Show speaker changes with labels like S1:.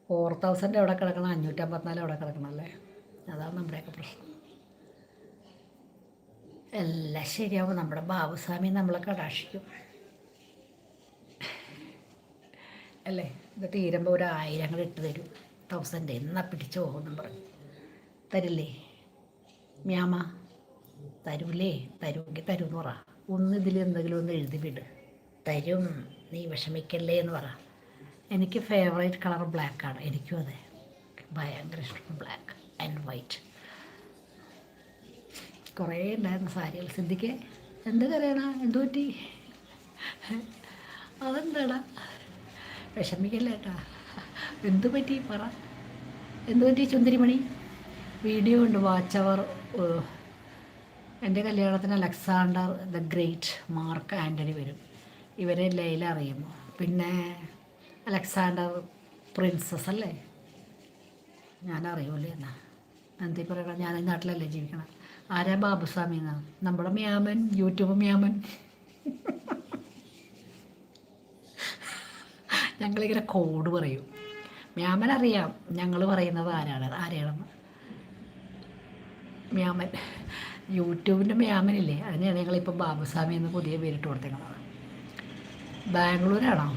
S1: 4000 എവിടെ കിടക്കണം, 554 എവിടെ കിടക്കണം അല്ലേ? അതാണ് നമ്മുടെയൊക്കെ പ്രശ്നം. എല്ലാം ശരിയാവും. നമ്മുടെ ബാബുസ്വാമി നമ്മളെ കടാക്ഷിക്കും അല്ലേ? ഇത് തീരുമ്പോൾ ഒരു 1000 കൂടെ ഇട്ട് തരും. 1000 എന്നാ പിടിച്ചു പോകുമെന്നും പറഞ്ഞു. തരില്ലേ മ്യാമ? തരൂലേ? തരുമെങ്കിൽ തരുമെന്ന് പറ. ഇതിൽ എന്തെങ്കിലും ഒന്ന് എഴുതി വിട്. തരും, നീ വിഷമിക്കല്ലേ എന്ന് പറ. എനിക്ക് ഫേവറേറ്റ് കളർ ബ്ലാക്കാണ്. എനിക്കും അതെ, ഭയങ്കര ഇഷ്ടം ബ്ലാക്ക് ആൻഡ് വൈറ്റ്. കുറേ ഉണ്ടായിരുന്നു സാരികൾ. സിദ്ധിക്ക് എന്ത് കറിയണ? എന്തു പറ്റി? അതെന്താടാ? വിഷമിക്കല്ലേ ഏട്ടാ. എന്തു പറ്റി പറ? എന്തു പറ്റി ചുന്തിരിമണി? വീഡിയോ ഉണ്ട്, വാച്ച് അവർ. എൻ്റെ കല്യാണത്തിന് Alexander the great, mark Antony വരും. ഇവരെ ലൈല അറിയുമോ? പിന്നെ അലക്സാണ്ടർ പ്രിൻസസ് അല്ലേ? ഞാൻ അറിയൂലേ എന്നാ? എന്തി പറയണം? ഞാൻ ഈ നാട്ടിലല്ലേ ജീവിക്കണം. ആരാ ബാബുസ്വാമി എന്നാ? നമ്മുടെ മ്യാമൻ, യൂട്യൂബ് മ്യാമൻ. ഞങ്ങളിങ്ങനെ കോഡ് പറയും. മ്യാമൻ അറിയാം ഞങ്ങൾ പറയുന്നത് ആരെയാണെന്ന്. മ്യാമൻ, യൂട്യൂബിൻ്റെ മ്യാമനില്ലേ, അതിനെയാണ് ഞങ്ങളിപ്പോൾ ബാബുസ്വാമി എന്ന് പുതിയ പേരിട്ട് കൊടുത്തേക്കുന്നത്. ബാംഗ്ലൂരാണോ?